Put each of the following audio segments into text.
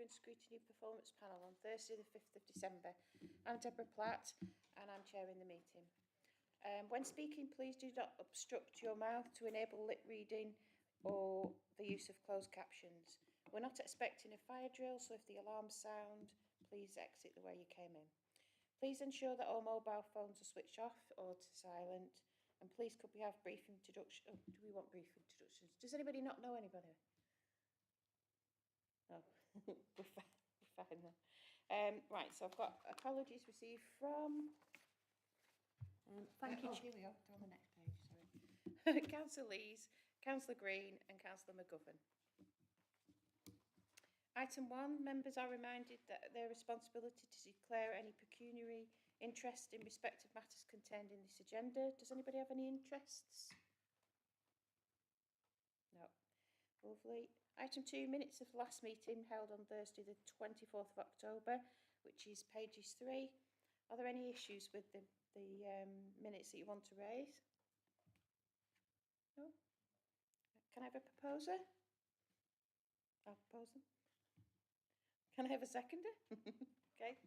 and Scrutiny Performance Panel on Thursday the 5th of December. I'm Deborah Platt and I'm chairing the meeting. When speaking, please do not obstruct your mouth to enable lip reading or the use of closed captions. We're not expecting a fire drill, so if the alarms sound, please exit the way you came in. Please ensure that all mobile phones are switched off or to silent. And please could we have brief introduction? Oh, do we want brief introductions? Does anybody not know anybody? Oh, we're fine then. Right, so I've got apologies received from... thank you. Here we go, go on the next page, sorry. Councillor Lees, Councillor Green and Councillor McGovern. Item 1, members are reminded that their responsibility to declare any pecuniary interest in respect of matters contained in this agenda. Does anybody have any interests? No. Lovely. Item 2, minutes of last meeting held on Thursday the 24th of October, which is pages 3. Are there any issues with the minutes that you want to raise? No? Can I have a proposer? I'll propose them. Can I have a seconder? Okay.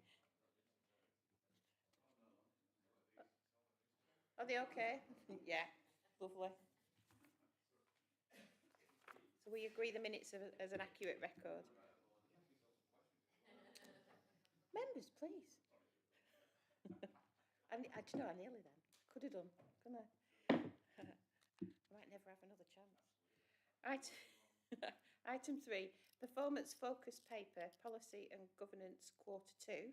Are they okay? Yeah, lovely. So we agree the minutes as an accurate record. Members, please. I nearly then. Could have done, couldn't I? I might never have another chance. Item 3, performance focus paper, policy and governance quarter 2.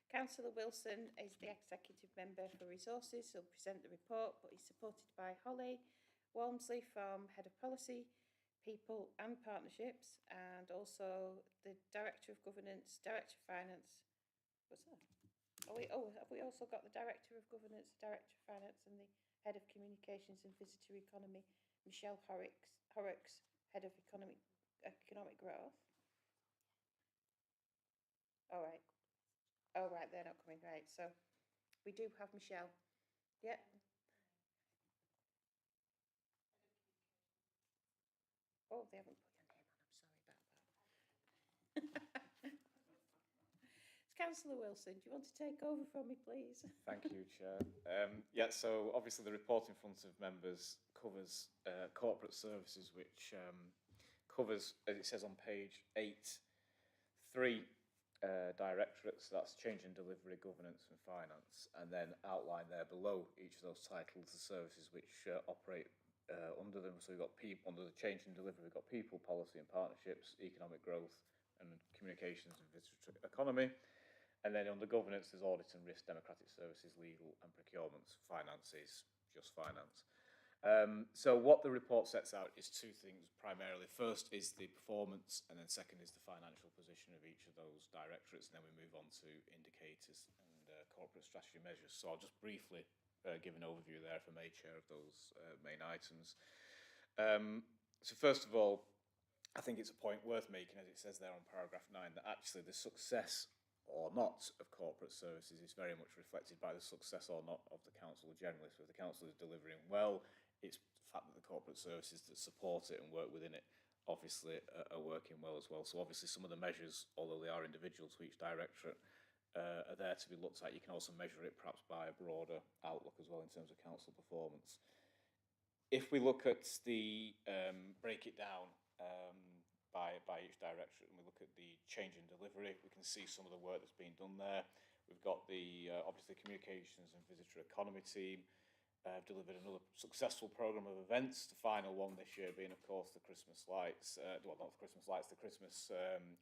Councillor Wilson is the executive member for resources, so he'll present the report, but he's supported by Holly Walmsley from Head of Policy, People and Partnerships, and also the Director of Governance, Director of Finance. What's that? Have we also got the Director of Governance, Director of Finance and the Head of Communications and Visitor Economy, Michelle Horrocks, Head of Economic Growth? All right. Oh, right, they're not coming, right. So we do have Michelle. Yeah. Oh, they haven't put your name on. I'm sorry about that. Councillor Wilson, do you want to take over from me, please? Thank you, Chair. So obviously the report in front of members covers corporate services, which covers, as it says on page 8, 3 directorates. That's change and delivery, governance and finance, and then outlined there below each of those titles the services which operate under them. So we've got people under the change and delivery. We've got people, policy and partnerships, economic growth and communications and visitor economy. And then under governance, there's audit and risk, democratic services, legal and procurement. Finance is just finance. So what the report sets out is two things primarily. First is the performance, and then second is the financial position of each of those directorates. And then we move on to indicators and corporate strategy measures. So I'll just briefly give an overview there, if I may, Chair, of those main items. So first of all, I think it's a point worth making, as it says there on paragraph 9, that actually the success or not of corporate services is very much reflected by the success or not of the council generally. So if the council is delivering well, it's the fact that the corporate services that support it and work within it obviously are working well as well. So obviously some of the measures, although they are individual to each directorate, are there to be looked at. You can also measure it perhaps by a broader outlook as well in terms of council performance. If we look at the break it down by each directorate, and we look at the change in delivery, we can see some of the work that's been done there. We've got the obviously communications and visitor economy team delivered another successful programme of events. The final one this year being, of course, the Christmas lights, well, not the Christmas lights, the Christmas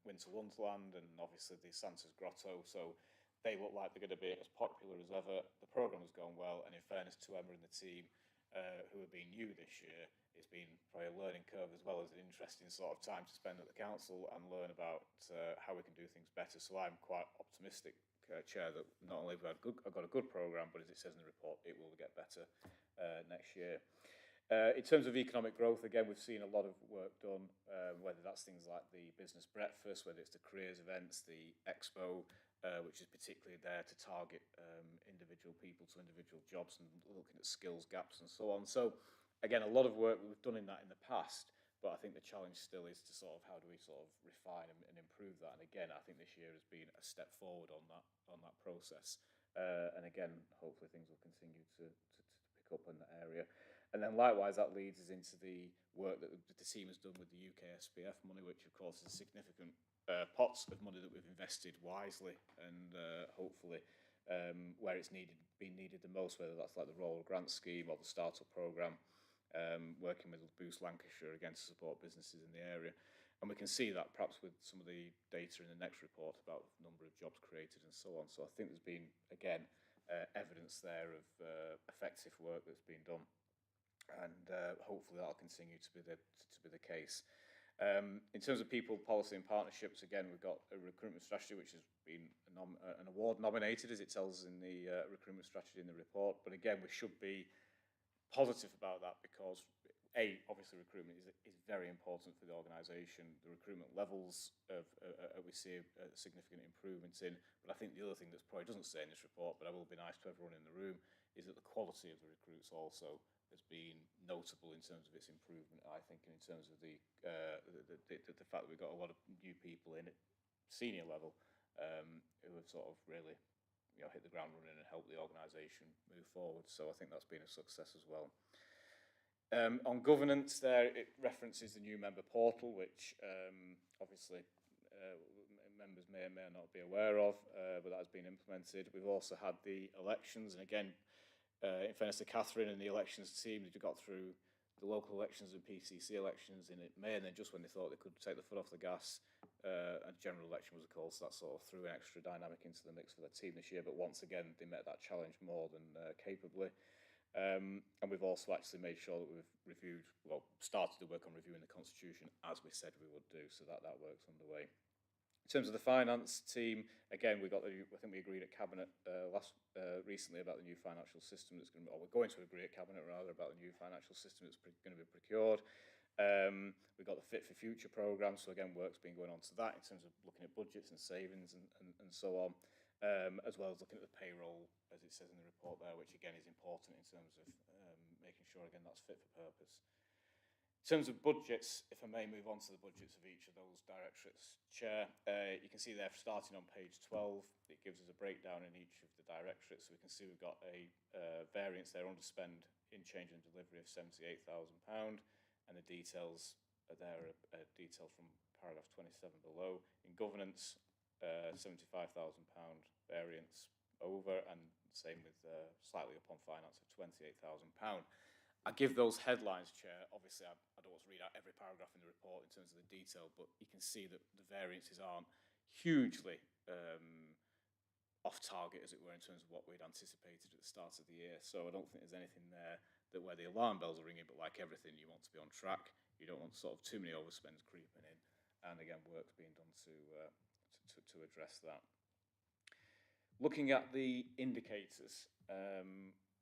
Winter Wonderland, and obviously the Santa's Grotto. So they look like they're going to be as popular as ever. The programme has gone well, and in fairness to Emma and the team who have been new this year, it's been probably a learning curve as well as an interesting sort of time to spend at the council and learn about how we can do things better. So I'm quite optimistic, Chair, that not only have I got a good programme, but as it says in the report, it will get better next year. In terms of economic growth, again, we've seen a lot of work done, whether that's things like the business breakfast, whether it's the careers events, the expo, which is particularly there to target individual people to individual jobs and looking at skills gaps and so on. So again, a lot of work we've done in that in the past, But I think the challenge still is to sort of how do we sort of refine and improve that. And again, I think this year has been a step forward on that process. And again, hopefully things will continue to pick up in that area. And then likewise, that leads us into the work that the team has done with the UK SPF money, which of course is a significant pots of money that we've invested wisely and hopefully where it's been needed the most, whether that's like the Royal Grant Scheme or the Startup Programme, working with Boost Lancashire again to support businesses in the area. And we can see that perhaps with some of the data in the next report about the number of jobs created and so on. So I think there's been, again, evidence there of effective work that's been done. And hopefully that'll continue to be the case. In terms of people, policy and partnerships, again, we've got a recruitment strategy which has been an award nominated, as it tells us in the recruitment strategy in the report. But again, we should be positive about that because, obviously recruitment is very important for the organisation. The recruitment levels we see a significant improvement in. But I think the other thing that probably doesn't say in this report, but I will be nice to everyone in the room, is that the quality of the recruits also has been notable in terms of its improvement, I think, and in terms of the fact that we've got a lot of new people in at senior level who have sort of really hit the ground running and helped the organisation move forward. So I think that's been a success as well. On governance there, it references the new member portal, which obviously members may or may not be aware of, but that has been implemented. We've also had the elections, and again, in fairness to Catherine and the elections team, they got through the local elections and PCC elections in May, and then just when they thought they could take the foot off the gas, a general election was called, so that sort of threw an extra dynamic into the mix for the team this year. But once again, they met that challenge more than capably. And we've also actually made sure that we've started to work on reviewing the Constitution as we said we would do, so that work's underway. In terms of the finance team, again, I think we agreed at Cabinet recently about the new financial system that's going to, or we're going to agree at Cabinet rather about the new financial system that's going to be procured. We've got the Fit for Future programme, so again, work's been going on to that in terms of looking at budgets and savings and so on, as well as looking at the payroll, as it says in the report there, which again is important in terms of making sure, again, that's fit for purpose. In terms of budgets, if I may move on to the budgets of each of those directorates, Chair, you can see there starting on page 12, it gives us a breakdown in each of the directorates. So we can see we've got a variance there, underspend in change and delivery of £78,000, and the details are there, a detail from paragraph 27 below. In governance, £75,000 variance over, and same with slightly up on finance of £28,000. I give those headlines, Chair. Obviously, I don't want to read out every paragraph in the report in terms of the detail, but you can see that the variances aren't hugely off target, as it were, in terms of what we'd anticipated at the start of the year. So I don't think there's anything there that where the alarm bells are ringing, but like everything, you want to be on track. You don't want sort of too many overspends creeping in. And again, work's being done to address that. Looking at the indicators,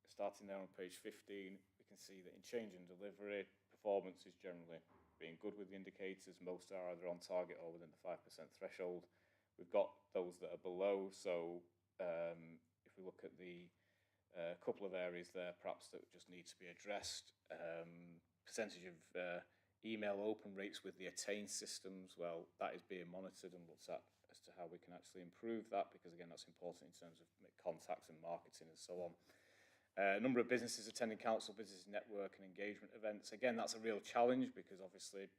starting there on page 15, we can see that in change and delivery, performance is generally being good with the indicators. Most are either on target or within the 5% threshold. We've got those that are below, so if we look at the couple of areas there perhaps that just need to be addressed, percentage of email open rates with the Attain systems, well, that is being monitored and looked at as to how we can actually improve that, because again, that's important in terms of contacts and marketing and so on. Number of businesses attending council business network and engagement events. Again, that's a real challenge because obviously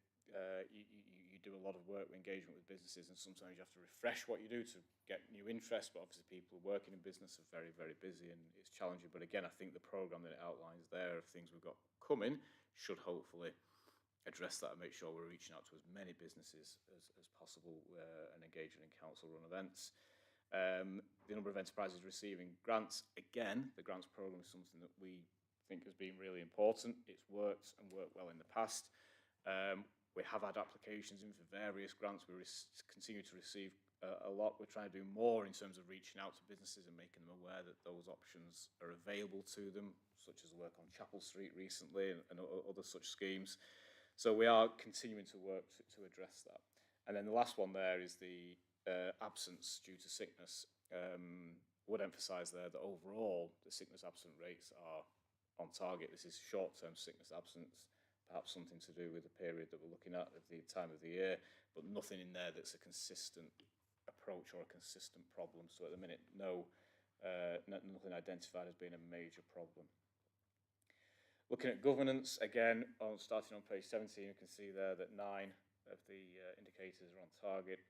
you do a lot of work with engagement with businesses, and sometimes you have to refresh what you do to get new interest, but obviously people working in business are very, very busy and it's challenging. But again, I think the programme that it outlines there of things we've got coming should hopefully address that and make sure we're reaching out to as many businesses as possible and engaging in council run events. The number of enterprises receiving grants, again, the grants programme is something that we think has been really important. It's worked and worked well in the past. We have had applications in for various grants. We continue to receive a lot. We're trying to do more in terms of reaching out to businesses and making them aware that those options are available to them, such as the work on Chapel Street recently and other such schemes. So we are continuing to work to address that. And then the last one there is the absence due to sickness. Would emphasise there that overall the sickness absent rates are on target. This is short-term sickness absence. perhaps something to do with the period that we're looking at the time of the year, but nothing in there that's a consistent approach or a consistent problem. So at the minute, nothing identified as being a major problem. Looking at governance, again, starting on page 17, you can see there that 9 of the indicators are on target,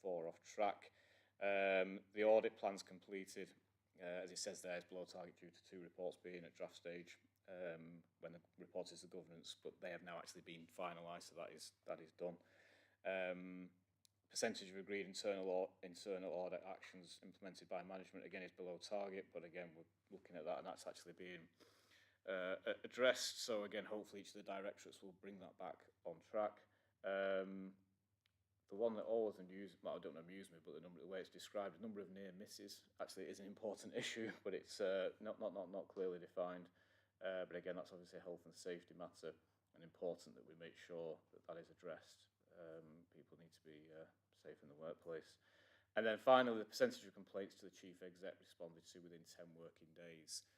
4 off track. The audit plan's completed. As it says there, it's below target due to 2 reports being at draft stage when the report is the governance, but they have now actually been finalised, so that is done. Percentage of agreed internal audit actions implemented by management, again, is below target, but again, we're looking at that, and that's actually being addressed. So again, hopefully each of the directorates will bring that back on track. The one that always amused me, but the way it's described, the number of near misses actually is an important issue, but it's not clearly defined. But again, that's obviously a health and safety matter, and important that we make sure that is addressed. People need to be safe in the workplace. And then finally, the percentage of complaints to the chief exec responded to within 10 working days.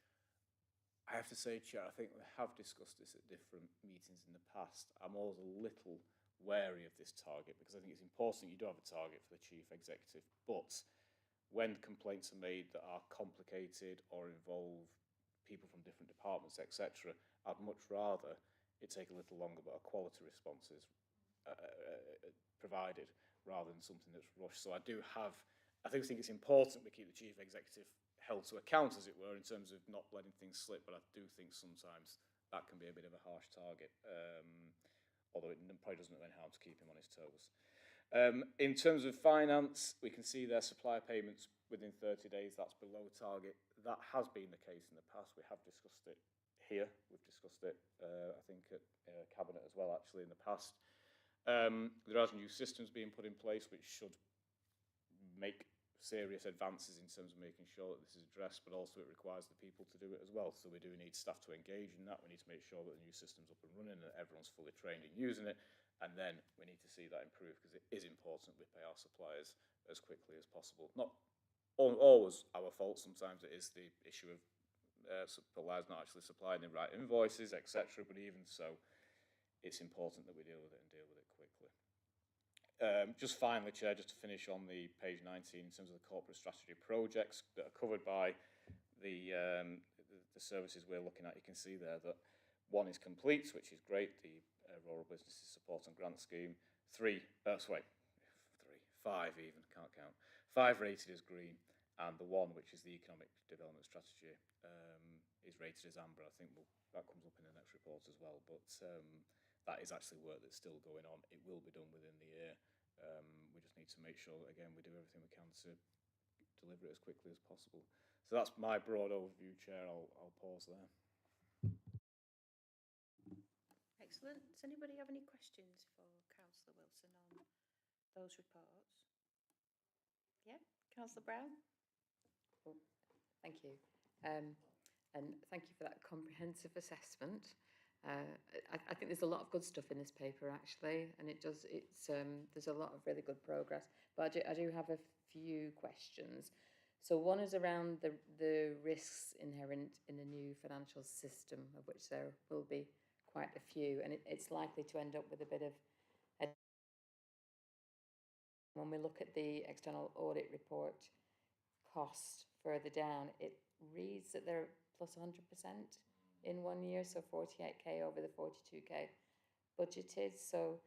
I have to say, Chair, I think we have discussed this at different meetings in the past. I'm always a little wary of this target because I think it's important you do have a target for the chief executive, but when complaints are made that are complicated or involve people from different departments, etc., I'd much rather it take a little longer, but a quality response is provided rather than something that's rushed. So I think it's important we keep the chief executive held to account, as it were, in terms of not letting things slip, but I do think sometimes that can be a bit of a harsh target. Although it probably doesn't do any harm to keep him on his toes. In terms of finance, we can see their supplier payments within 30 days. That's below target. That has been the case in the past. We have discussed it here. We've discussed it, I think, at Cabinet as well, actually, in the past. There are new systems being put in place which should make serious advances in terms of making sure that this is addressed, but also it requires the people to do it as well. So we do need staff to engage in that. We need to make sure that the new system's up and running and everyone's fully trained in using it. And then we need to see that improve because it is important we pay our suppliers as quickly as possible. Not always our fault. Sometimes it is the issue of suppliers not actually supplying the right invoices, etc. But even so, it's important that we deal with it and deal with it quickly. Just finally, Chair, just to finish on the page 19 in terms of the corporate strategy projects that are covered by the services we're looking at, you can see there that 1 is complete, which is great, the Rural Businesses Support and Grant Scheme. 5 even, can't count. 5 rated as green, and the 1, which is the Economic Development Strategy, is rated as amber. I think that comes up in the next report as well, but that is actually work that's still going on. It will be done within the year. We just need to make sure that, again, we do everything we can to deliver it as quickly as possible. So that's my broad overview, Chair. I'll pause there. Excellent. Does anybody have any questions for Councillor Wilson on those reports? Yeah, Councillor Brown? Well, thank you. And thank you for that comprehensive assessment. I think there's a lot of good stuff in this paper, actually, and there's a lot of really good progress. But I do have a few questions. So one is around the risks inherent in the new financial system, of which there will be quite a few, and it's likely to end up with a bit of when we look at the external audit report cost further down, it reads that they're plus 100% in 1 year, so 48k over the 42k budgeted. So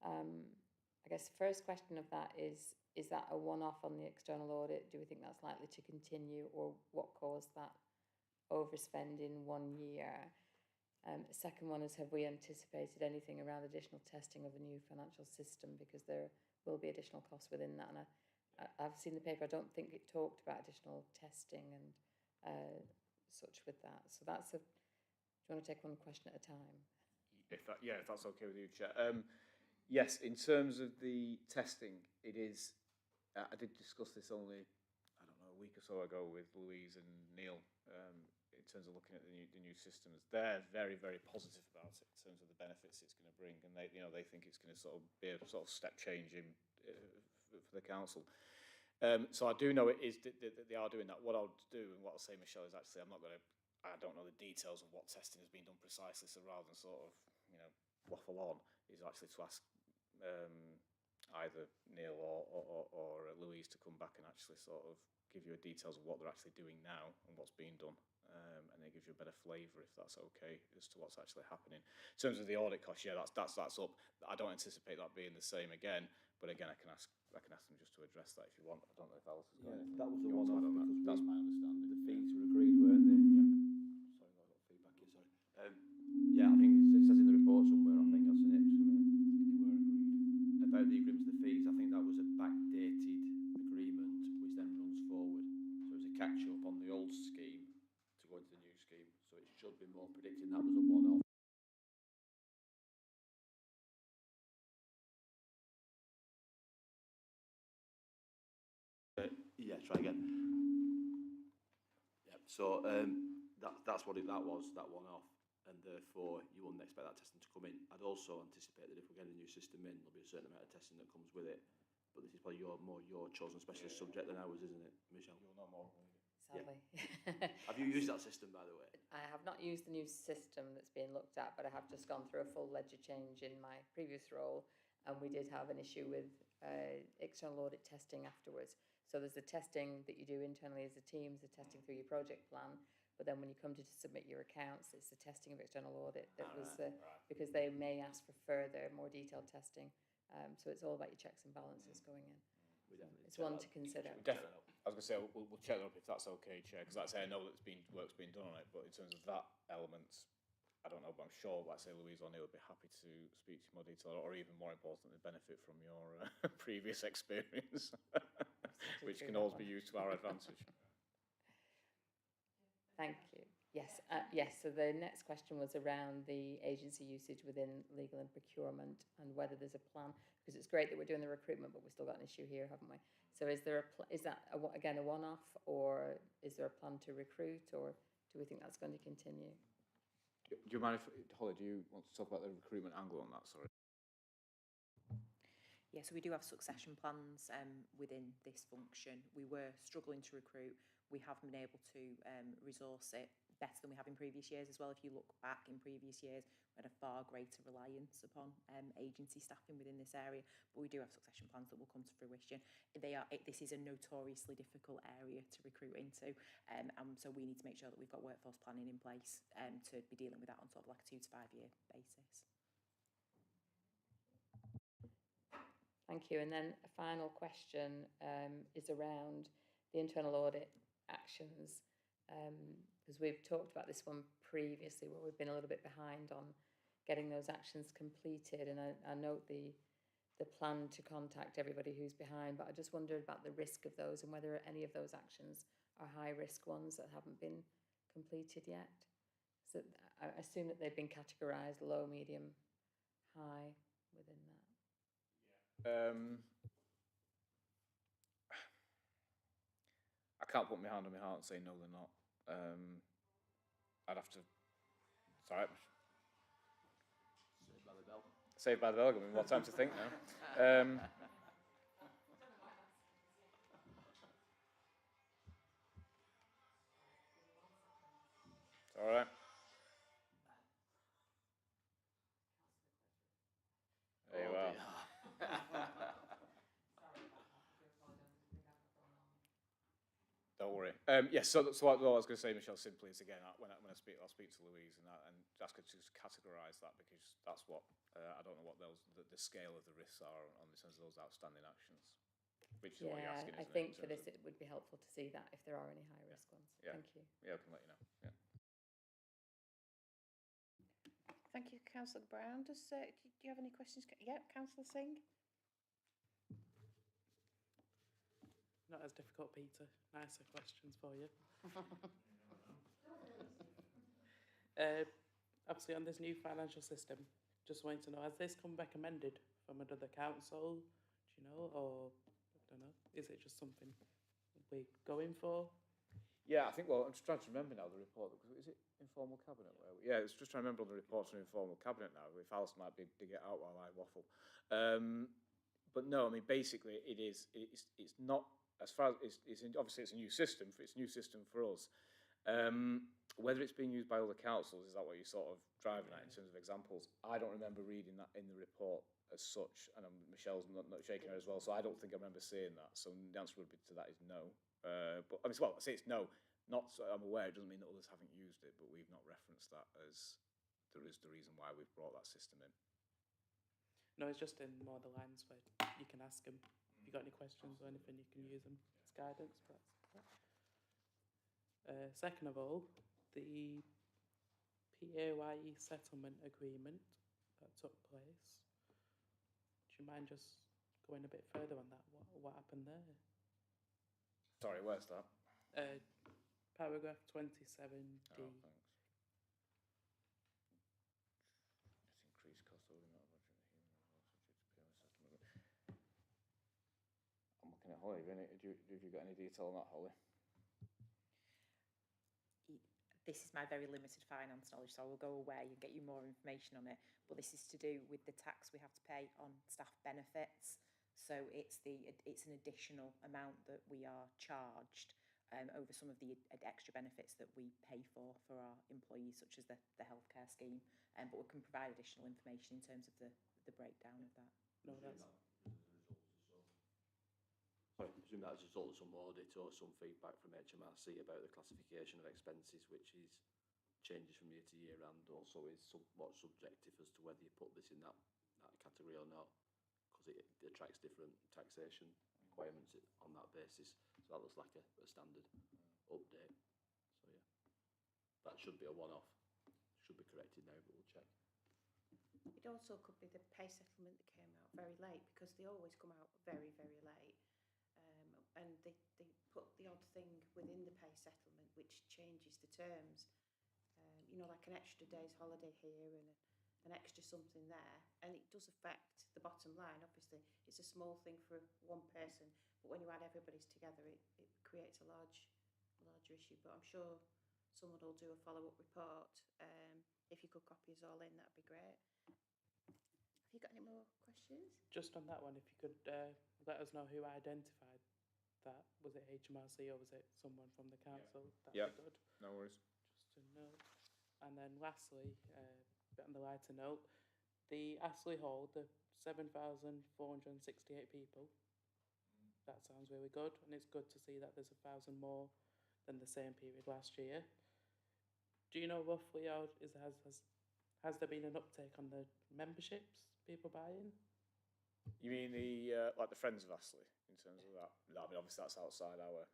I guess the first question of that is that a one-off on the external audit? Do we think that's likely to continue, or what caused that overspend in 1 year? The second one is, have we anticipated anything around additional testing of the new financial system, because there will be additional costs within that, and I've seen the paper. I don't think it talked about additional testing and such with that. So that's do you want to take one question at a time? If that's okay with you, Chair. Yes, in terms of the testing, it is. I did discuss this only, a week or so ago with Louise and Neil. In terms of looking at the new systems, they're very, very positive about it in terms of the benefits it's going to bring, and they think it's going to sort of be a sort of step change in for the council. So I do know it is that they are doing that. What I'll do and what I'll say, Michelle, is actually I don't know the details of what testing has been done precisely. So rather than sort of waffle on is actually to ask either Neil or Louise to come back and actually sort of give you details of what they're actually doing now and what's being done. And it gives you a better flavour, if that's okay, as to what's actually happening. In terms of the audit cost, yeah, that's up. I don't anticipate that being the same again, but again, I can ask them just to address that if you want. I don't know if Alice has got anything. That was the you want one to add off on that. because That's my understanding. the fees were agreed, weren't they? Yeah. Sorry, I got feedback here. Sorry. Yeah, I think it says in the report somewhere. I think I've seen it. Just a minute. They were agreed. About the agreement to the fees, I think that was a backdated agreement which then runs forward. So it was a catch up on the old scheme to go into the new scheme. So it should be more predicting that was a one off. Yeah, try again. Yeah, so that's what that was, that one off, and therefore you wouldn't expect that testing to come in. I'd also anticipate that if we're getting a new system in, there'll be a certain amount of testing that comes with it. But this is probably your chosen specialist subject than ours, isn't it, Michelle? You'll know more. Sadly. Have you used that system, by the way? I have not used the new system that's being looked at, but I have just gone through a full ledger change in my previous role, and we did have an issue with external audit testing afterwards. So there's the testing that you do internally as a team, the testing through your project plan, but then when you come to submit your accounts, it's the testing of external audit that was because they may ask for further, more detailed testing. So it's all about your checks and balances going in. It's one to consider. Definitely. I was going to say we'll check that up if that's okay, Chair, because like I say, I know that work's been done on it, but in terms of that element, I don't know, but I'm sure, like I say, Louise or Neil would be happy to speak to you more detail, or even more importantly, benefit from your previous experience, which can always be used to our advantage. Thank you. Yes, yes. So the next question was around the agency usage within legal and procurement and whether there's a plan, because it's great that we're doing the recruitment, but we've still got an issue here, haven't we? So is there is that again a one-off, or is there a plan to recruit, or do we think that's going to continue? Do you mind if, Holly, do you want to talk about the recruitment angle on that? Sorry. Yeah, so we do have succession plans within this function. We were struggling to recruit. We have been able to resource it better than we have in previous years as well. If you look back in previous years, we had a far greater reliance upon agency staffing within this area, but we do have succession plans that will come to fruition. This is a notoriously difficult area to recruit into, and so we need to make sure that we've got workforce planning in place to be dealing with that on sort of like a 2 to 5 year basis. Thank you. And then a final question is around the internal audit actions, because we've talked about this one previously where we've been a little bit behind on getting those actions completed, and I note the plan to contact everybody who's behind, but I just wondered about the risk of those and whether any of those actions are high risk ones that haven't been completed yet. So I assume that they've been categorised low, medium, high within that. I can't put my hand on my heart and say no, they're not. I'd have to. Sorry. Saved by the bell. Saved by the bell. Give me more time to think now. All right. There you are. Don't worry. Yes. So what I was going to say, Michelle, simply is again when I speak, I'll speak to Louise and ask her to categorise that, because that's what I don't know what the scale of the risks are on the terms of those outstanding actions. Which is what you're asking. I think for this it would be helpful to see that if there are any high risk ones. Yeah. Thank you. Yeah, I can let you know. Yeah. Thank you, Councillor Brown. Do you have any questions? Yeah, Councillor Singh. Not as difficult, Peter. Nicer questions for you. Obviously, on this new financial system, just wanting to know, has this come recommended from another council? Do you know, or I don't know, is it just something we're going for? Yeah, I think. Well, I'm just trying to remember now the report. Is it informal cabinet? Yeah, it's just trying to remember on the reports from informal cabinet now. If Alice might be dig it out while I waffle. But no, I mean basically it's not. As far as obviously it's a new system. It's a new system for us. Whether it's being used by other councils, is that what you're sort of driving at in terms of examples? I don't remember reading that in the report as such, and Michelle's not shaking her as well, so I don't think I remember seeing that. So the answer would be to that is no. But I mean, well, I say it's no. Not so I'm aware. It doesn't mean that others haven't used it, but we've not referenced that as there is the reason why we've brought that system in. No, it's just in more the lines where you can ask them. If you got any questions or anything, you can use them as guidance. But second of all, the PAYE settlement agreement that took place. Do you mind just going a bit further on that? What happened there? Sorry, where's that? Paragraph 27D. Oh, thanks. It's increased cost of living, not budget, human resources due to PAYE settlement. I'm looking at Holly. Have you got any detail on that, Holly? This is my very limited finance knowledge, so I will go away and get you more information on it. But this is to do with the tax we have to pay on staff benefits. So it's an additional amount that we are charged over some of the extra benefits that we pay for our employees, such as the healthcare scheme. But we can provide additional information in terms of the breakdown of that. No, that's... Sorry, I presume that's a result of some audit or some feedback from HMRC about the classification of expenses, which is changes from year to year and also is somewhat subjective as to whether you put this in that category or not, because it attracts different taxation requirements on that basis. So that looks like a standard update. So yeah, that should be a one-off. Should be corrected now, but we'll check. It also could be the pay settlement that came out very late, because they always come out very, very late. And they put the odd thing within the pay settlement which changes the terms. You know, like an extra day's holiday here and an extra something there, and it does affect the bottom line. Obviously, it's a small thing for one person, but when you add everybody's together, it creates a larger issue. But I'm sure someone will do a follow-up report. If you could copy us all in, that'd be great. Have you got any more questions? Just on that one, if you could let us know who identified that. Was it HMRC or was it someone from the council? Yeah. That'd be good. No worries. Just to note. And then lastly, a bit on the lighter note, the Astley Hall, the 7,468 people, that sounds really good, and it's good to see that there's 1,000 more than the same period last year. Do you know roughly how has there been an uptake on the memberships, people buying? You mean the like the Friends of Astley in terms of that? No, I mean obviously that's outside our.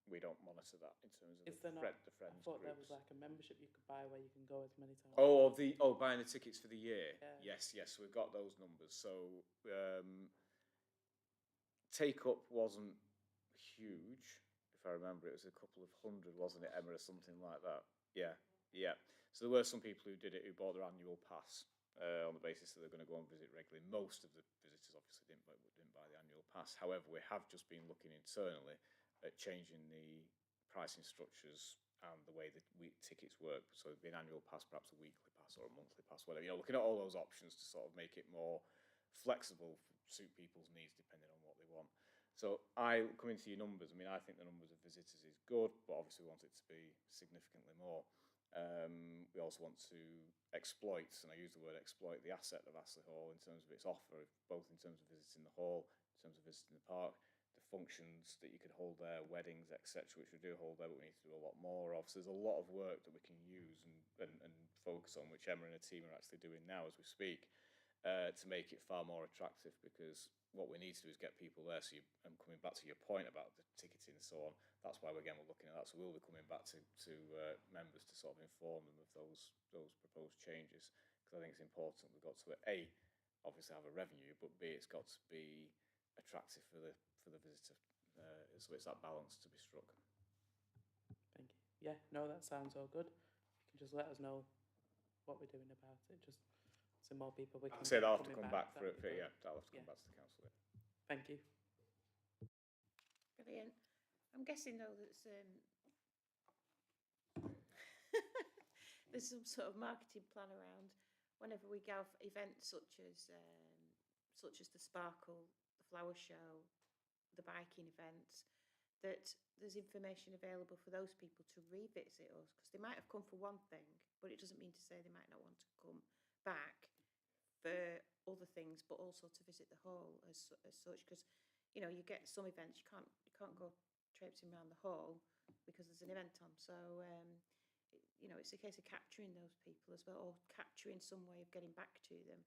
We don't monitor that in terms of Is there not? the Friends I thought groups. there was like a membership you could buy where you can go as many times. Buying the tickets for the year. Yeah. Yes, we've got those numbers. So take up wasn't huge, if I remember. It was a couple of hundred, wasn't it, Emma, or something like that? Yeah. So there were some people who did it who bought their annual pass on the basis that they're going to go and visit regularly. Most of the visitors obviously didn't buy the annual pass. However, we have just been looking internally at changing the pricing structures and the way that tickets work. So it'd be an annual pass, perhaps a weekly pass or a monthly pass, whatever. You know, looking at all those options to sort of make it more flexible, suit people's needs depending on what they want. So coming to your numbers, I mean, I think the numbers of visitors is good, but obviously we want it to be significantly more. We also want to exploit, and I use the word exploit, the asset of Astley Hall in terms of its offer, both in terms of visiting the hall, in terms of visiting the park, the functions that you could hold there, weddings, etc., which we do hold there, but we need to do a lot more of. So there's a lot of work that we can use and focus on, which Emma and her team are actually doing now as we speak, to make it far more attractive, because what we need to do is get people there. So I'm coming back to your point about the ticketing and so on. That's why we're looking at that. So we'll be coming back to members to sort of inform them of those proposed changes, because I think it's important we've got to obviously have a revenue, but B, it's got to be attractive for the visitor. So it's that balance to be struck. Thank you. Yeah, no, that sounds all good. You can just let us know what we're doing about it. Just so more people we can. I'd say they'll have to come back for it. Yeah, they'll have to come back to the council. Thank you. Brilliant. I'm guessing though that's there's some sort of marketing plan around whenever we go for events such as the Sparkle, the flower show, the biking events. that there's information available for those people to revisit us, because they might have come for one thing, but it doesn't mean to say they might not want to come back for other things, but also to visit the hall as such. Because you know, you get some events you can't go traipsing around the hall because there's an event on. So you know, it's a case of capturing those people as well, or capturing some way of getting back to them.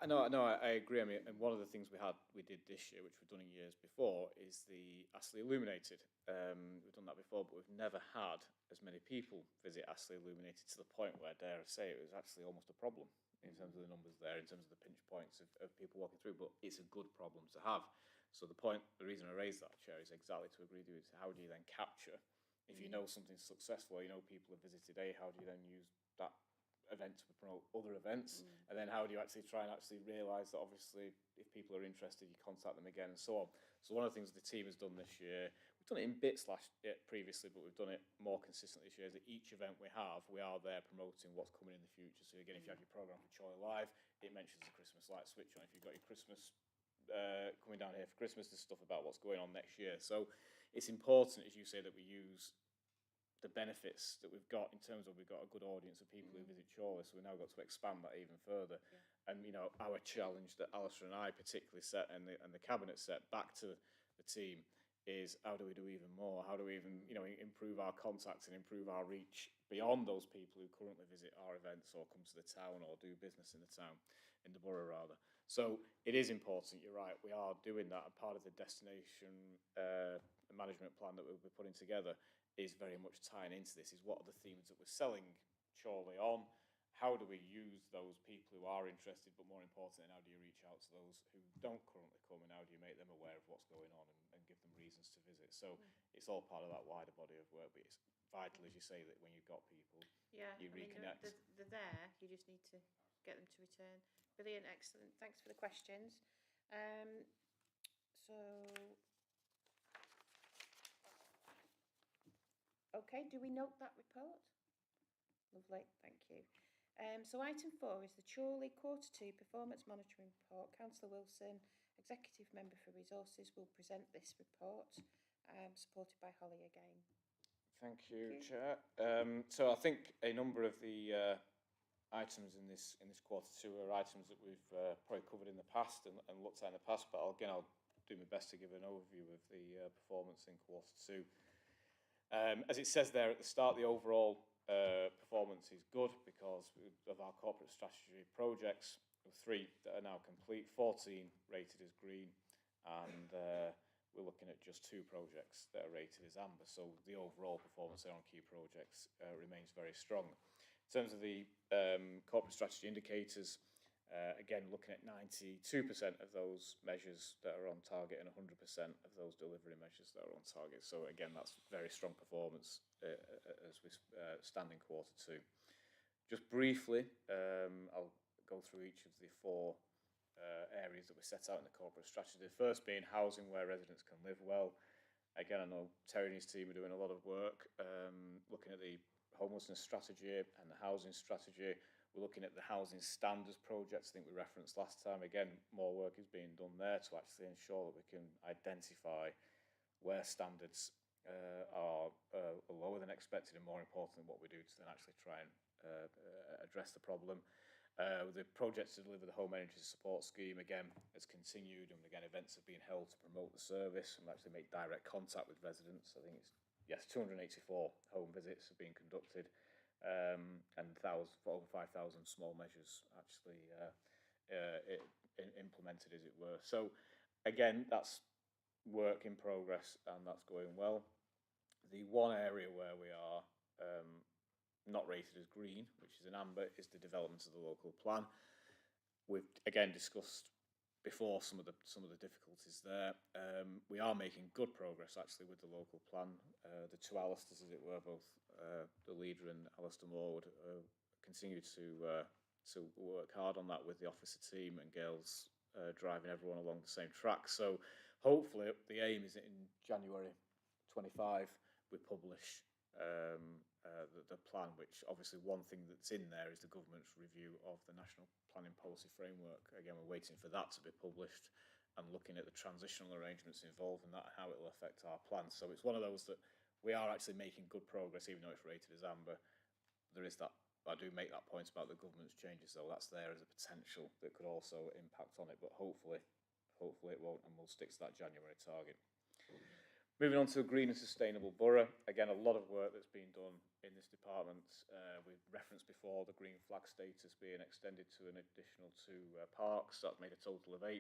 I agree. I mean, and one of the things we did this year, which we've done in years before, is the Astley Illuminated. We've done that before, but we've never had as many people visit Astley Illuminated to the point where, dare I say, it was actually almost a problem in terms of the numbers there, in terms of the pinch points of people walking through. But it's a good problem to have. So the reason I raised that, Chair, is exactly to agree with you. Is how do you then capture, if you know something's successful, you know people have visited A, how do you then use that event to promote other events, and then how do you actually try and actually realise that obviously if people are interested you contact them again and so on. So one of the things the team has done this year, we've done it in bits previously, but we've done it more consistently this year, is that each event we are there promoting what's coming in the future. So again, if you have your programme for Choy Live, it mentions the Christmas light switch on. If you've got your Christmas coming down here for Christmas, there's stuff about what's going on next year. So it's important, as you say, that we use the benefits that we've got in terms of we've got a good audience of people who visit Chorley, so we've now got to expand that even further. And you know, our challenge that Alistair and I particularly set and the cabinet set back to the team is how do we do even more? How do we even, you know, improve our contacts and improve our reach beyond those people who currently visit our events or come to the town or do business in the town, in the borough rather. So it is important, you're right, we are doing that, and part of the destination management plan that we'll be putting together is very much tying into this, is what are the themes that we're selling Chorley on, how do we use those people who are interested, but more importantly, how do you reach out to those who don't currently come, and how do you make them aware of what's going on and give them reasons to visit. So it's all part of that wider body of work, but it's vital, as you say, that when you've got people, you reconnect. I mean, they're there, you just need to get them to return. Brilliant, excellent, thanks for the questions. Okay, do we note that report? Lovely, thank you. So item 4 is the Chorley Q2 Performance Monitoring Report. Councillor Wilson, Executive Member for Resources, will present this report, supported by Holly again. Thank you, Chair. So I think a number of the items in this Q2 are items that we've probably covered in the past and looked at in the past, but again, I'll do my best to give an overview of the performance in Q2. As it says there at the start, the overall performance is good because of our corporate strategy projects. 3 that are now complete, 14 rated as green, and we're looking at just 2 projects that are rated as amber. So the overall performance there on key projects remains very strong. In terms of the corporate strategy indicators, again, looking at 92% of those measures that are on target and 100% of those delivery measures that are on target. So again, that's very strong performance as we stand in Q2. Just briefly, I'll go through each of the 4 areas that we set out in the corporate strategy. The first being housing where residents can live well. Again, I know Terry and his team are doing a lot of work looking at the homelessness strategy and the housing strategy. We're looking at the housing standards projects I think we referenced last time. Again, more work is being done there to actually ensure that we can identify where standards are lower than expected, and more importantly, what we do to then actually try and address the problem. The project to deliver the home energy support scheme again has continued, and again events have been held to promote the service and actually make direct contact with residents. I think it's 284 home visits have been conducted. And over 5,000 small measures actually implemented, as it were. So again, that's work in progress and that's going well. The one area where we are not rated as green, which is an amber, is the development of the local plan. We've again discussed before some of the difficulties there. We are making good progress actually with the local plan. The 2 Alistairs, as it were, both the leader and Alistair Morwood, continue to work hard on that with the officer team, and Gail's driving everyone along the same track. So hopefully the aim is that in January 25 we publish the plan, which obviously one thing that's in there is the government's review of the National Planning Policy Framework. Again, we're waiting for that to be published, and looking at the transitional arrangements involved in that and how it will affect our plans. So it's one of those that we are actually making good progress, even though it's rated as amber. There is that, I do make that point about the government's changes, though. That's there as a potential that could also impact on it, but hopefully it won't, and we'll stick to that January target. Moving on to a green and sustainable borough. Again, a lot of work that's been done in this department. We've referenced before the green flag status being extended to an additional 2 parks. That's made a total of 8.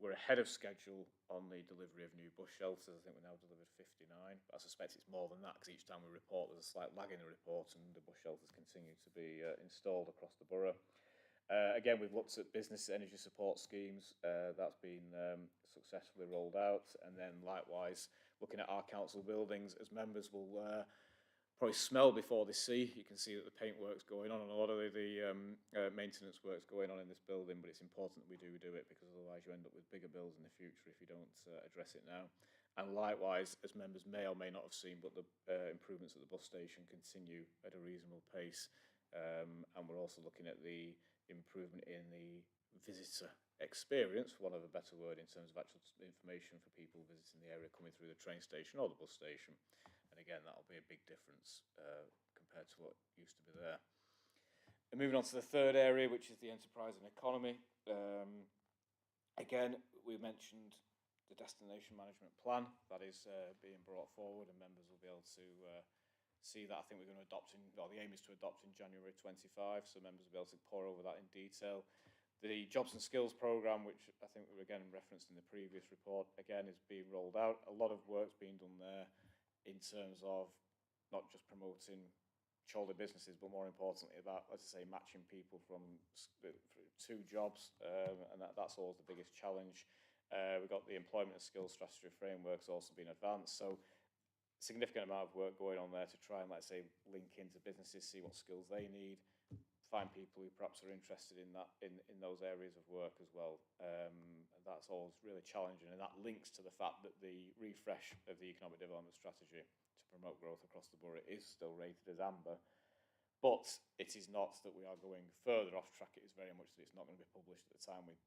We're ahead of schedule on the delivery of new bus shelters. I think we've now delivered 59. But I suspect it's more than that because each time we report, there's a slight lag in the report, and the bus shelters continue to be installed across the borough. Again, we've looked at business energy support schemes. That's been successfully rolled out. And then likewise, looking at our council buildings, as members will probably smell before they see. You can see that the paint work's going on and a lot of the maintenance work's going on in this building, but it's important that we do it because otherwise you end up with bigger bills in the future if you don't address it now. And likewise, as members may or may not have seen, but the improvements at the bus station continue at a reasonable pace. And we're also looking at the improvement in the visitor experience, for want of a better word, in terms of actual information for people visiting the area coming through the train station or the bus station. And again, that'll be a big difference compared to what used to be there. And moving on to the third area, which is the enterprise and economy. Again, we mentioned the destination management plan that is being brought forward, and members will be able to see that. I think we're going to adopt the aim is to adopt in January 25, so members will be able to pore over that in detail. The Jobs and Skills Programme, which I think we were again referenced in the previous report, again is being rolled out. A lot of work's being done there in terms of not just promoting shoulder businesses, but more importantly about, let's say, matching people to jobs, and that's always the biggest challenge. We've got the employment and skills strategy frameworks also being advanced, so significant amount of work going on there to try and, let's say, link into businesses, see what skills they need, find people who perhaps are interested in that in those areas of work as well. And that's always really challenging, and that links to the fact that the refresh of the economic development strategy to promote growth across the borough is still rated as amber, but it is not that we are going further off track. It is very much that it's not going to be published at the time we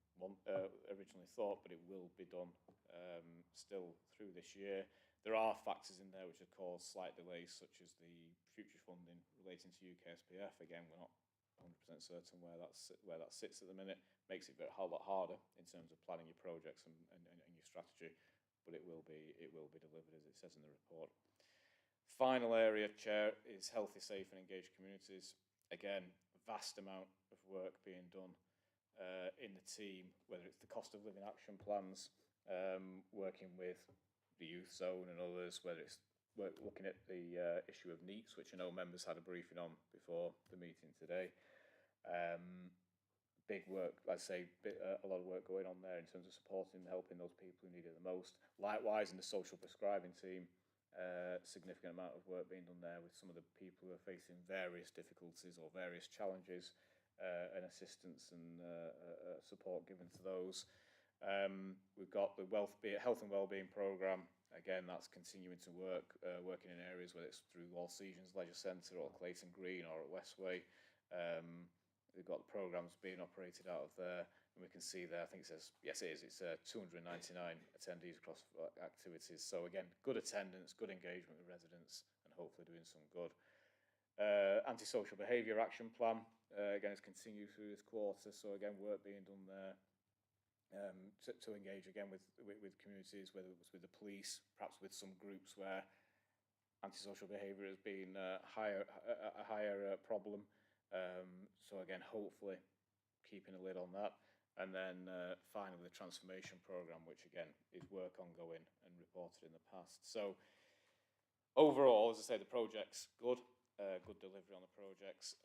originally thought, but it will be done still through this year. There are factors in there which have caused slight delays, such as the future funding relating to UK SPF. Again, we're not 100% certain where that sits at the minute. Makes it a whole lot harder in terms of planning your projects and your strategy, but it will be delivered as it says in the report. Final area, Chair, is healthy, safe and engaged communities. Again, vast amount of work being done in the team, whether it's the cost of living action plans, working with the youth zone and others, whether it's looking at the issue of NEETs, which I know members had a briefing on before the meeting today. Big work, I'd say, a lot of work going on there in terms of supporting and helping those people who need it the most. Likewise, in the social prescribing team, significant amount of work being done there with some of the people who are facing various difficulties or various challenges, and assistance and support given to those. We've got the health and wellbeing programme. Again, that's continuing to work, working in areas whether it's through All Seasons Leisure Centre or Clayton Green or at Westway. We've got the programmes being operated out of there, and we can see there, I think it says, yes it is, it's 299 attendees across activities. So again, good attendance, good engagement with residents, and hopefully doing some good. Antisocial behaviour action plan, again, has continued through this quarter, so again, work being done there. To engage again with communities, whether it was with the police, perhaps with some groups where antisocial behaviour has been a higher problem. So again, hopefully keeping a lid on that. And then finally the transformation programme, which again is work ongoing and reported in the past. So overall, as I say, the project's good delivery on the projects.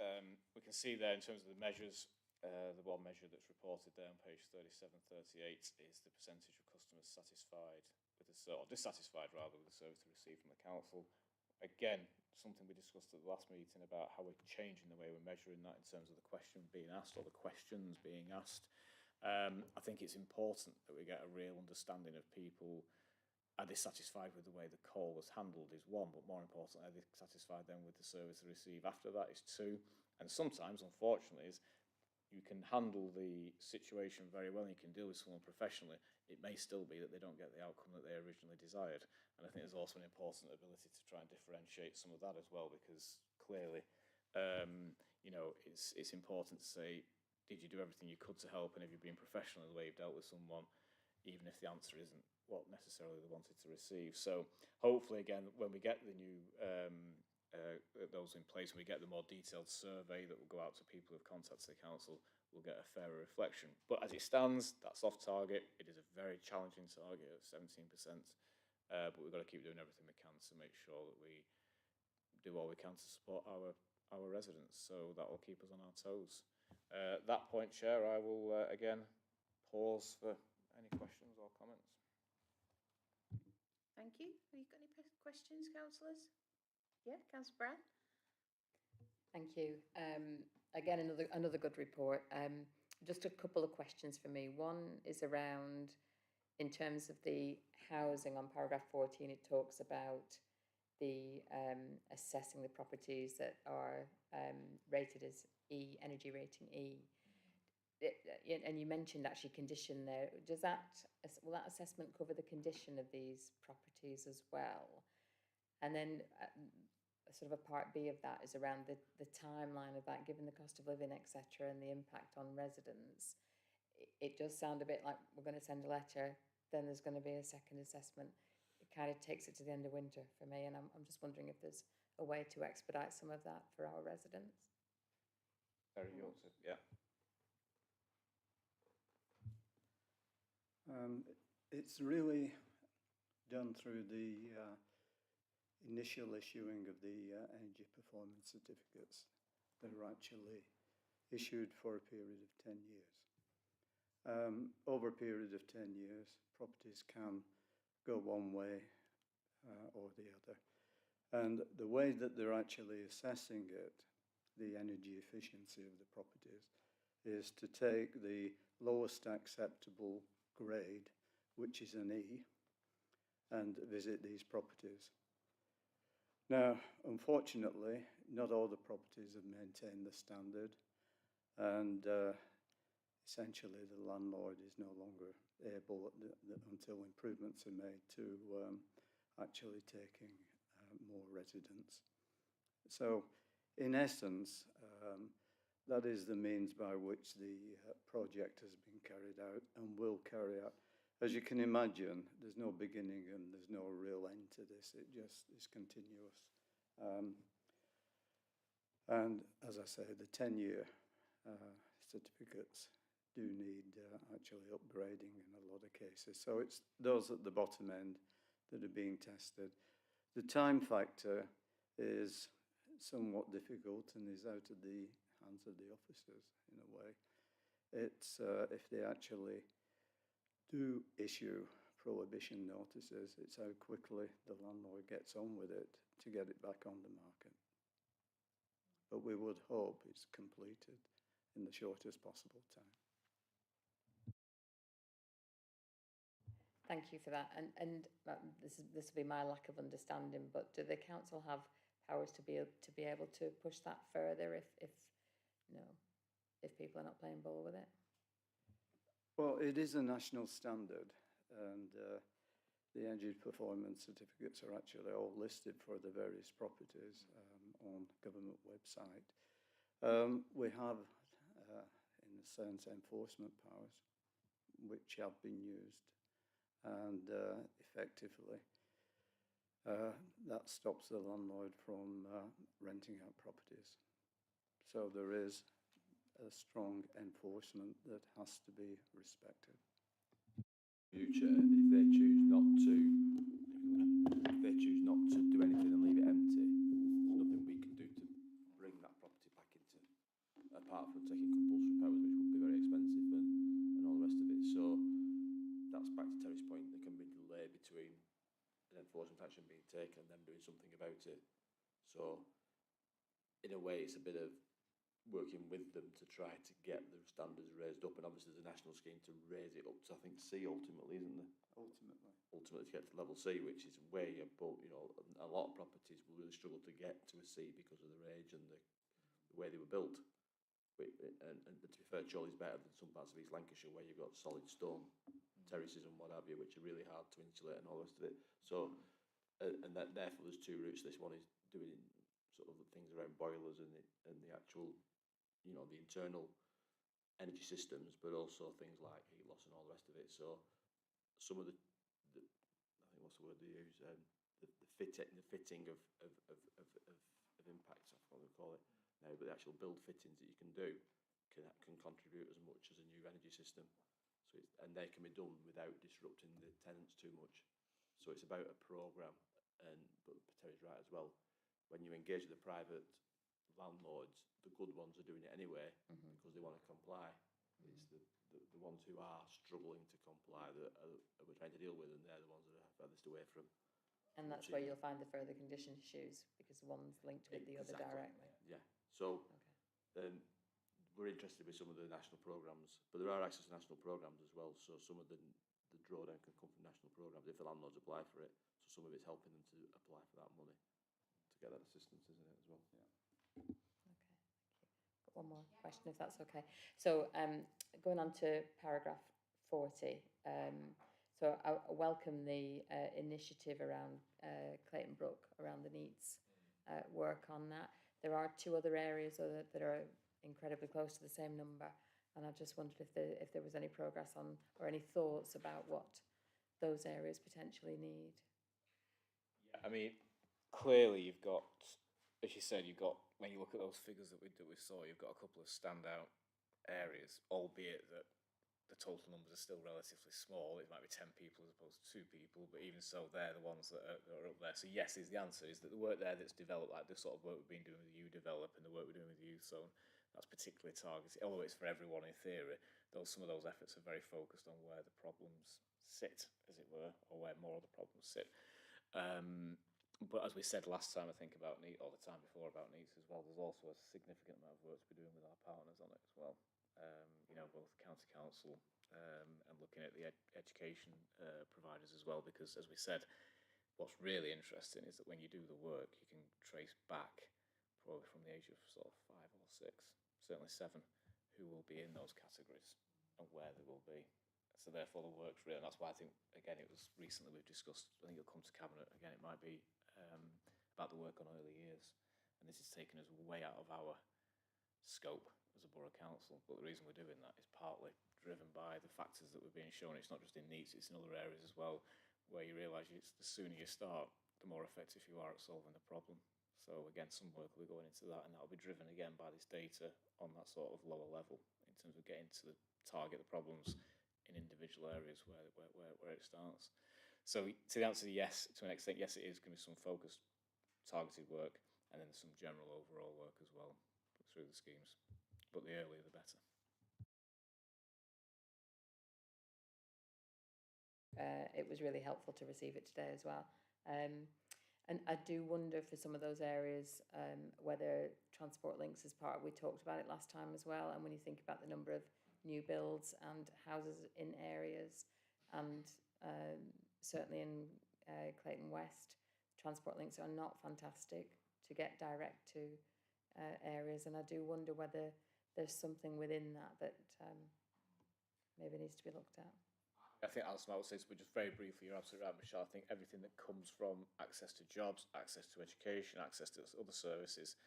We can see there in terms of the measures, the one measure that's reported there on page 37-38 is the percentage of customers satisfied with or dissatisfied rather with the service they receive from the council. Again, something we discussed at the last meeting about how we're changing the way we're measuring that in terms of the question being asked or the questions being asked. I think it's important that we get a real understanding of people. Are they satisfied with the way the call was handled is one, but more importantly, are they satisfied then with the service they receive after that is two. And sometimes, unfortunately, you can handle the situation very well and you can deal with someone professionally. it may still be that they don't get the outcome that they originally desired. And I think there's also an important ability to try and differentiate some of that as well, because clearly, you know, it's important to say, did you do everything you could to help, and have you been professional in the way you've dealt with someone, even if the answer isn't what necessarily they wanted to receive. So hopefully, again, when we get the new those in place, and we get the more detailed survey that will go out to people who've contacted the council, we'll get a fairer reflection. But as it stands, that's off target. It is a very challenging target of 17%, but we've got to keep doing everything we can to make sure that we do all we can to support our residents. So that will keep us on our toes. At that point, Chair, I will again pause for any questions or comments. Thank you. Have you got any questions, councillors? Yeah, Councillor Brown. Thank you. Again, another good report. Just a couple of questions for me. One is around, in terms of the housing, on paragraph 14, it talks about the assessing the properties that are rated as E, energy rating E. And you mentioned actually condition there. Will that assessment cover the condition of these properties as well? And then sort of a part B of that is around the timeline of that, given the cost of living, etc., and the impact on residents. It does sound a bit like we're going to send a letter, then there's going to be a second assessment. It kind of takes it to the end of winter for me, and I'm just wondering if there's a way to expedite some of that for our residents. Terry, you want to? Yeah. It's really done through the initial issuing of the energy performance certificates that are actually issued for a period of 10 years. Over a period of 10 years, properties can go one way or the other. And the way that they're actually assessing it, the energy efficiency of the properties, is to take the lowest acceptable grade, which is an E, and visit these properties. Now, unfortunately, not all the properties have maintained the standard, and essentially the landlord is no longer able, until improvements are made, to actually taking more residents. So, in essence, that is the means by which the project has been carried out and will carry out. As you can imagine, there's no beginning and there's no real end to this. It just is continuous. And as I say, the 10-year certificates do need actually upgrading in a lot of cases. So it's those at the bottom end that are being tested. The time factor is somewhat difficult and is out of the hands of the officers in a way. It's if they actually do issue prohibition notices, it's how quickly the landlord gets on with it to get it back on the market. But we would hope it's completed in the shortest possible time. Thank you for that. And this will be my lack of understanding, but do the council have powers to be able to push that further if people are not playing ball with it? Well, it is a national standard, and the energy performance certificates are actually all listed for the various properties on government website. We have, in a sense, enforcement powers, which have been used, and effectively that stops the landlord from renting out properties. So there is a strong enforcement that has to be respected. Future, if they choose not to do anything and leave it empty, there's nothing we can do to bring that property back into, apart from taking compulsory powers, which would be very expensive and all the rest of it. So that's back to Terry's point. There can be a delay between an enforcement action being taken and them doing something about it. So in a way, it's a bit of working with them to try to get the standards raised up, and obviously there's a national scheme to raise it up to, I think, C ultimately, isn't there? Ultimately to get to level C, which is way above, you know, a lot of properties will really struggle to get to a C because of their age and the way they were built. And to be fair, Chorley's better than some parts of East Lancashire where you've got solid stone terraces and what have you, which are really hard to insulate and all the rest of it. So, and that therefore there's two routes. This one is doing sort of things around boilers and the actual, you know, the internal energy systems, but also things like heat loss and all the rest of it. So some of the I think what's the word they use, the fitting of impacts, I forgot what they call it now, but the actual build fittings that you can do can contribute as much as a new energy system. So and they can be done without disrupting the tenants too much. So it's about a programme, but Terry's right as well. When you engage with the private landlords, the good ones are doing it anyway because they want to comply. It's the ones who are struggling to comply that we're trying to deal with, and they're the ones that are furthest away from. And that's where you'll find the further condition issues, because one's linked with the other directly. Yeah. So Okay. we're interested with some of the national programmes, but there are access to national programmes as well. So some of the drawdown can come from national programmes if the landlords apply for it. So some of it's helping them to apply for that money to get that assistance, isn't it, as well? Yeah. Okay, thank you. Got one more question, if that's okay. So going on to paragraph 40. So I welcome the initiative around Clayton Brook, around the needs work on that. There are two other areas that are incredibly close to the same number, and I just wondered if there was any progress on, or any thoughts about what those areas potentially need. Yeah, I mean, clearly you've got, as you said, you've got, when you look at those figures that we saw, you've got a couple of standout areas, albeit that the total numbers are still relatively small. It might be 10 people as opposed to 2 people, but even so, they're the ones that are up there. So yes, is the answer, is that the work there that's developed, like the sort of work we've been doing with You Develop and the work we're doing with Youth Zone, that's particularly targeted, although it's for everyone in theory, some of those efforts are very focused on where the problems sit, as it were, or where more of the problems sit. But as we said last time, I think about NEAT, or the time before about NEATs as well, there's also a significant amount of work to be doing with our partners on it as well. You know, both county council and looking at the education providers as well, because as we said, what's really interesting is that when you do the work, you can trace back probably from the age of sort of 5 or 6, certainly 7, who will be in those categories and where they will be. So therefore the work's real, and that's why I think, again, it was recently we've discussed, I think it'll come to Cabinet, again, it might be about the work on early years, and this is taking us way out of our scope as a borough council, but the reason we're doing that is partly driven by the factors that we're being shown. It's not just in NEATs, it's in other areas as well, where you realise the sooner you start, the more effective you are at solving the problem. So again, some work will be going into that, and that'll be driven again by this data on that sort of lower level in terms of getting to target the problems in individual areas where it starts. So to the answer, yes, to an extent, yes, it is going to be some focused, targeted work, and then some general overall work as well through the schemes. But the earlier the better. It was really helpful to receive it today as well. And I do wonder for some of those areas whether transport links is part of, we talked about it last time as well, and when you think about the number of new builds and houses in areas, and certainly in Clayton West, transport links are not fantastic to get direct to areas, and I do wonder whether there's something within that maybe needs to be looked at. I think Alison, I would say, but just very briefly, you're absolutely right, Michelle. I think everything that comes from access to jobs, access to education, access to other services,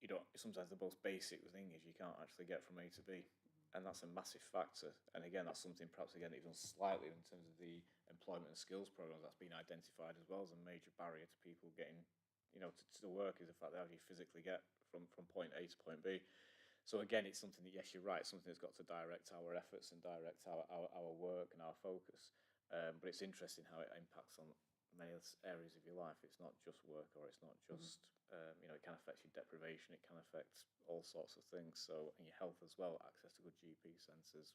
you don't, sometimes the most basic thing is you can't actually get from A to B. And that's a massive factor. And again, that's something perhaps, again, even slightly in terms of the employment and skills programs that's been identified as well as a major barrier to people getting, you know, to work, is the fact that how do you physically get from point A to point B. So again, it's something that, yes, you're right, it's something that's got to direct our efforts and direct our work and our focus. But it's interesting how it impacts on many areas of your life. It's not just work, or it's not just, you know, it can affect your deprivation, it can affect all sorts of things. So, and your health as well, access to good GP centres,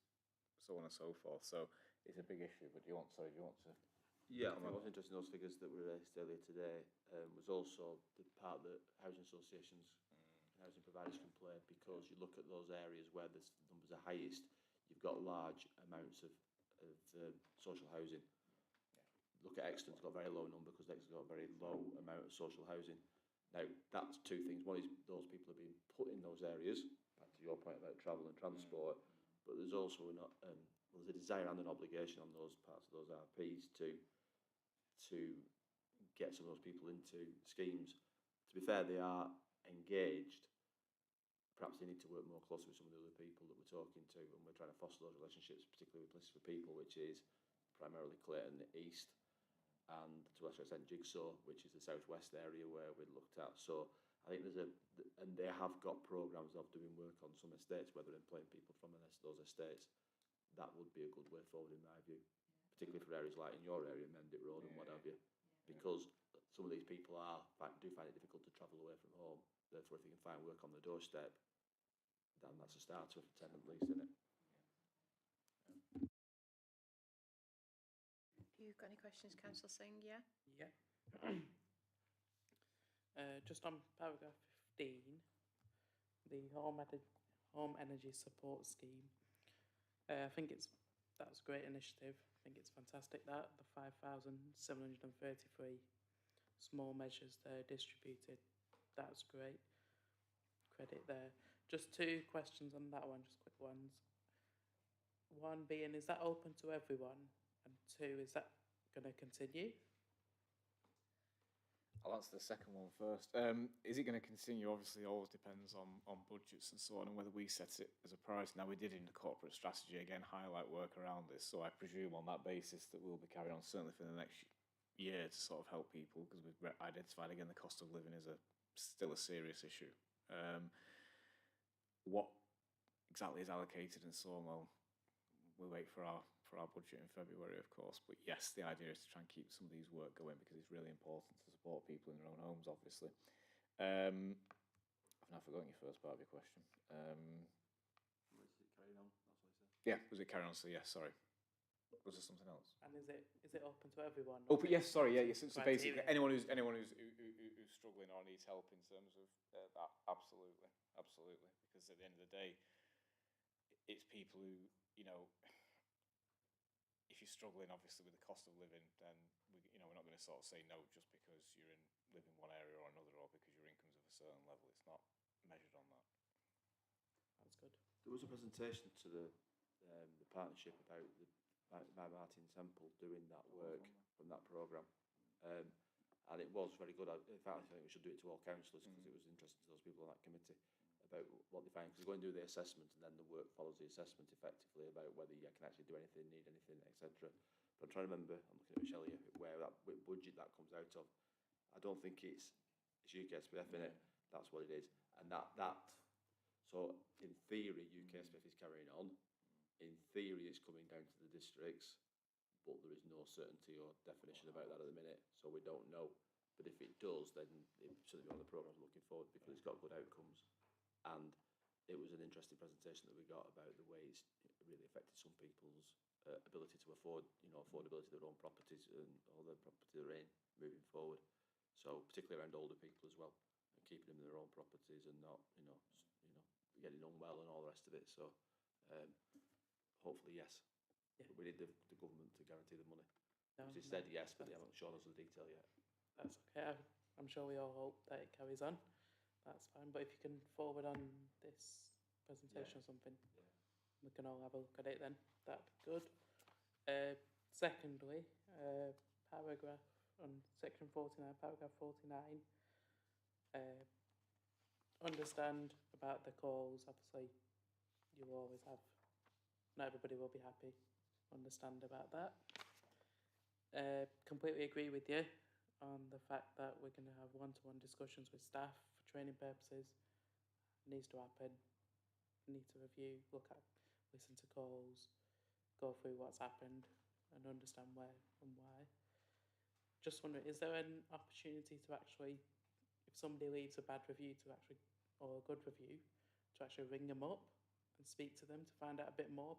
so on and so forth. So it's a big issue, but do you want to? Yeah, I think what's interesting, those figures that were raised earlier today was also the part that housing associations and housing providers can play, because you look at those areas where the numbers are highest, you've got large amounts of social housing. Look at Exton's got a very low number because Exton's got a very low amount of social housing. Now, that's two things. One is those people are being put in those areas, back to your point about travel and transport, but there's also there's a desire and an obligation on those parts of those RPs to get some of those people into schemes. To be fair, they are engaged. Perhaps they need to work more closely with some of the other people that we're talking to, and we're trying to foster those relationships, particularly with Places for People, which is primarily Clayton East, and to a lesser extent Jigsaw, which is the southwest area where we looked at. So I think and they have got programmes of doing work on some estates, where they're employing people from those estates. That would be a good way forward in my view, particularly for areas like in your area, Mendip Road and what have you, because some of these people do find it difficult to travel away from home. Therefore, if you can find work on the doorstep, then that's a start to a tenant lease, isn't it? Have you got any questions, Councillor Singh? Yeah? Yeah. Just on paragraph 15, the home energy support scheme. I think that's a great initiative. I think it's fantastic that the 5,733 small measures there distributed. That's great. Credit there. Just two questions on that one, just quick ones. One being, is that open to everyone? And two, is that going to continue? I'll answer the second one first. Is it going to continue? Obviously, always depends on budgets and so on, and whether we set it as a priority. Now, we did in the corporate strategy, again, highlight work around this, so I presume on that basis that we'll be carrying on, certainly for the next year, to sort of help people, because we've identified, again, the cost of living is still a serious issue. What exactly is allocated and so on, well, we'll wait for our budget in February, of course. But yes, the idea is to try and keep some of these work going, because it's really important to support people in their own homes, obviously. I've now forgotten your first part of your question. Was it carrying on? That's what I said. Yeah, was it carry on? So yes, sorry. Was there something else? And is it open to everyone? Oh, but yes, sorry, yeah. So basically, Criteria. anyone who's struggling or needs help in terms of that, absolutely, because at the end of the day, it's people who, you know, if you're struggling, obviously, with the cost of living, then we're not going to sort of say no just because live in one area or another, or because your income's of a certain level. It's not measured on that. That's good. There was a presentation to the partnership about by Martin Temple doing that work from that programme, and it was very good. In fact, I think we should do it to all councillors, because it was interesting to those people on that committee about what they find, because they go and do the assessment, and then the work follows the assessment effectively about whether you can actually do anything, need anything, etc. But I'm trying to remember, I'm looking at Michelle here, what budget that comes out of. I don't think it's UKSPF in it. That's what it is, and so in theory UKSPF is carrying on. In theory it's coming down to the districts, but there is no certainty or definition about that at the minute, so we don't know. But if it does, then it should be one of the programmes looking forward, because it's got good outcomes. And it was an interesting presentation that we got about the ways it really affected some people's ability to afford, affordability of their own properties and all the property they're in moving forward. So particularly around older people as well, and keeping them in their own properties and not, getting unwell and all the rest of it. So hopefully yes. Yeah. But we need the government to guarantee the money. No, Which is said yes, but they haven't shown us the detail yet. That's okay. I'm sure we all hope that it carries on. That's fine. But if you can forward on this presentation or something, we can all have a look at it then. That'd be good. Secondly, paragraph on section 49, paragraph 49. Understand about the calls. Obviously, you always have. Not everybody will be happy. Understand about that. Completely agree with you on the fact that we're going to have one-to-one discussions with staff for training purposes. It needs to happen. We need to review, listen to calls, go through what's happened and understand where and why. Just wondering, is there an opportunity to actually, if somebody leaves a bad review, or a good review, to actually ring them up and speak to them to find out a bit more,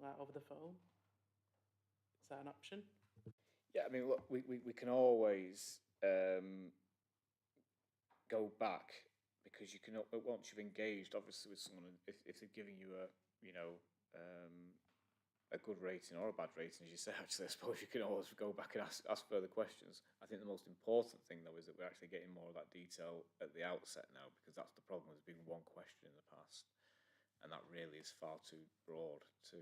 like over the phone? Is that an option? Yeah, I mean, look, we can always go back, because you can, once you've engaged, obviously, with someone, if they're giving you a good rating or a bad rating, as you say, actually, I suppose you can always go back and ask further questions. I think the most important thing, though, is that we're actually getting more of that detail at the outset now, because that's the problem. There's been one question in the past, and that really is far too broad to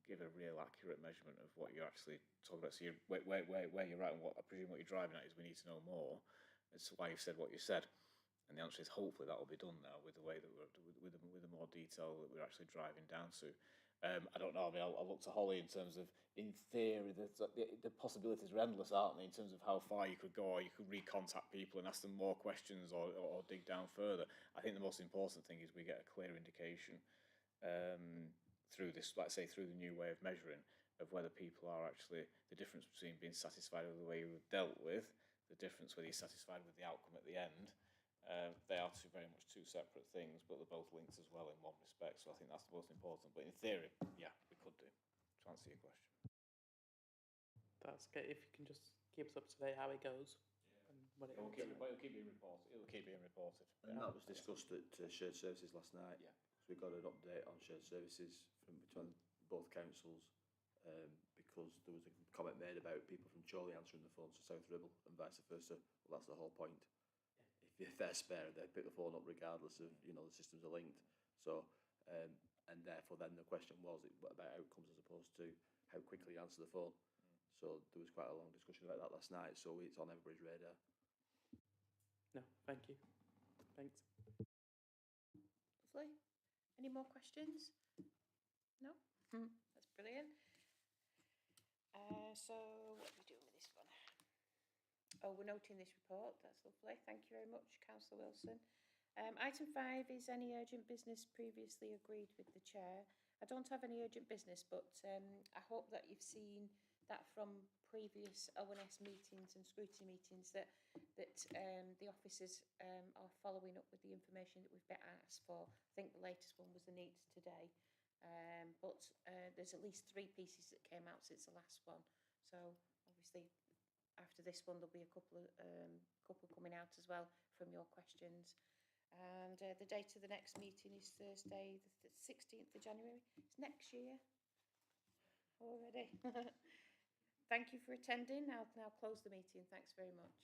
give a real accurate measurement of what you're actually talking about. So you're, where you're at and what I presume what you're driving at is we need to know more as to why you've said what you said. And the answer is hopefully that will be done now with the way that with the more detail that we're actually driving down to. I don't know. I mean, I'll look to Holly in terms of, in theory, the possibilities are endless, aren't they? In terms of how far you could go, or you could recontact people and ask them more questions, or dig down further. I think the most important thing is we get a clear indication through this, let's say, through the new way of measuring, of whether people are actually, the difference between being satisfied with the way you were dealt with, the difference whether you're satisfied with the outcome at the end. They are very much two separate things, but they're both linked as well in one respect. So I think that's the most important. But in theory, yeah, we could do, to answer your question. That's good. If you can just keep us up to date how it goes. And when It'll keep being reported. It'll keep being reported. And that was discussed at shared services last night. Yeah. So we got an update on shared services from between both councils, because there was a comment made about people from Chorley answering the phone to South Ribble and vice versa. Well, that's the whole point. If they're spare, they pick the phone up regardless of, you know, the systems are linked. So, and therefore then the question was about outcomes as opposed to how quickly you answer the phone. So there was quite a long discussion about that last night. So it's on everybody's radar. No, thank you. Thanks. Lovely. Any more questions? No? That's brilliant. So what are we doing with this one? Oh, we're noting this report. That's lovely. Thank you very much, Councillor Wilson. Item 5 is any urgent business previously agreed with the chair. I don't have any urgent business, but I hope that you've seen that from previous ONS meetings and scrutiny meetings that the officers are following up with the information that we've been asked for. I think the latest one was the needs today. But there's at least 3 pieces that came out since the last one. So obviously after this one there'll be a couple coming out as well from your questions. And the date of the next meeting is Thursday the 16th of January. It's next year already. Thank you for attending. I'll now close the meeting. Thanks very much.